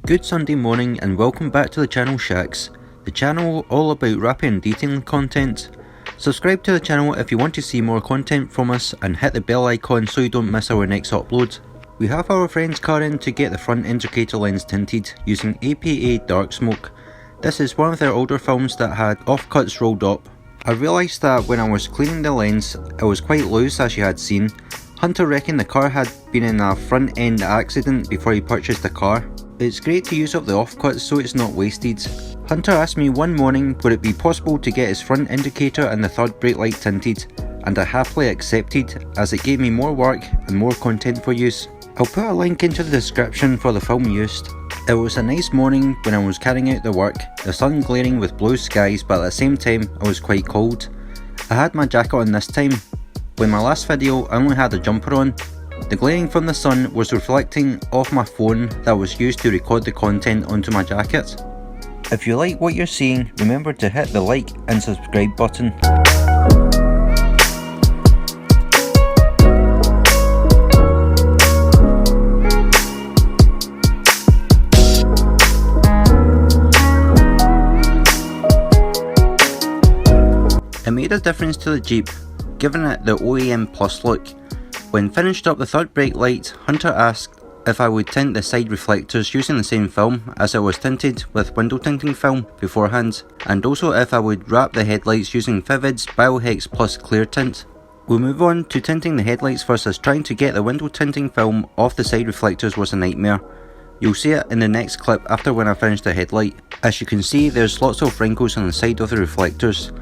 Good Sunday morning and welcome back to the channel Shacks, the channel all about wrapping and detailing content. Subscribe to the channel if you want to see more content from us and hit the bell icon so you don't miss our next upload. We have our friend's car in to get the front indicator lens tinted using APA Dark Smoke. This is one of their older films that had offcuts rolled up. I realised that when I was cleaning the lens it was quite loose as you had seen. Hunter reckoned the car had been in a front end accident before he purchased the car. It's great to use up the offcuts so it's not wasted. Hunter asked me one morning would it be possible to get his front indicator and the third brake light tinted, and I happily accepted as it gave me more work and more content for use. I'll put a link into the description for the film used. It was a nice morning when I was carrying out the work, the sun glaring with blue skies, but at the same time I was quite cold. I had my jacket on this time. When my last video I only had a jumper on. The glaring from the sun was reflecting off my phone that was used to record the content onto my jacket. If you like what you're seeing, remember to hit the like and subscribe button. It made a difference to the Jeep, giving it the OEM Plus look. When finished up the third brake light, Hunter asked if I would tint the side reflectors using the same film as it was tinted with window tinting film beforehand, and also if I would wrap the headlights using VviVid's BIO Hex plus clear tint. We'll move on to tinting the headlights first, as trying to get the window tinting film off the side reflectors was a nightmare. You'll see it in the next clip after when I finish the headlight. As you can see, there's lots of wrinkles on the side of the reflectors.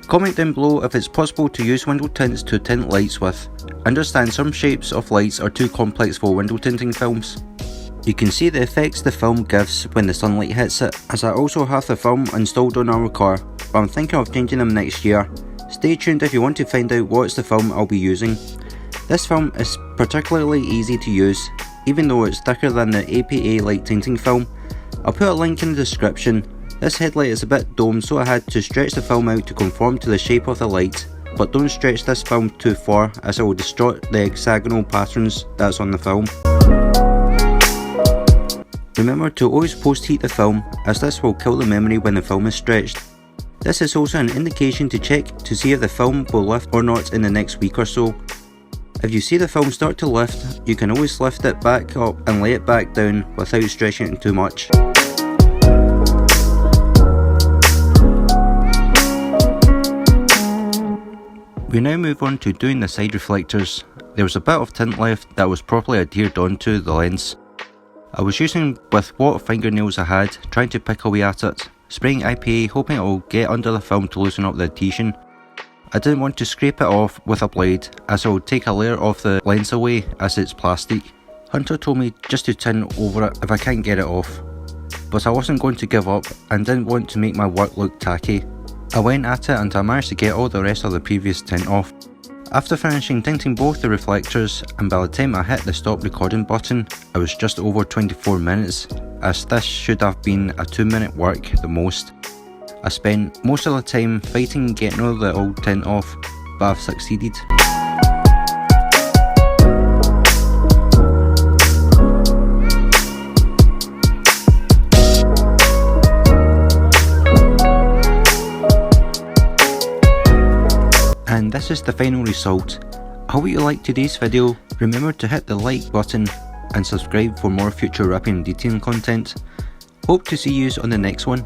Comment down below if it's possible to use window tints to tint lights with. Understand some shapes of lights are too complex for window tinting films. You can see the effects the film gives when the sunlight hits it, as I also have the film installed on our car, but I'm thinking of changing them next year. Stay tuned if you want to find out what's the film I'll be using. This film is particularly easy to use, even though it's thicker than the APA light tinting film. I'll put a link in the description. This headlight is a bit domed, so I had to stretch the film out to conform to the shape of the light, but don't stretch this film too far as it will distort the hexagonal patterns that's on the film. Remember to always post heat the film, as this will kill the memory when the film is stretched. This is also an indication to check to see if the film will lift or not in the next week or so. If you see the film start to lift, you can always lift it back up and lay it back down without stretching it too much. We now move on to doing the side reflectors. There was a bit of tint left that was properly adhered onto the lens. I was using with what fingernails I had, trying to pick away at it, spraying IPA hoping it will get under the film to loosen up the adhesion. I didn't want to scrape it off with a blade as it would take a layer of the lens away as it's plastic. Hunter told me just to tint over it if I can't get it off, but I wasn't going to give up and didn't want to make my work look tacky. I went at it and I managed to get all the rest of the previous tint off. After finishing tinting both the reflectors, and by the time I hit the stop recording button, it was just over 24 minutes, as this should have been a 2-minute work the most. I spent most of the time fighting getting all the old tint off, but I've succeeded. And this is the final result. I hope you liked today's video. Remember to hit the like button and subscribe for more future wrapping and detailing content. Hope to see you on the next one.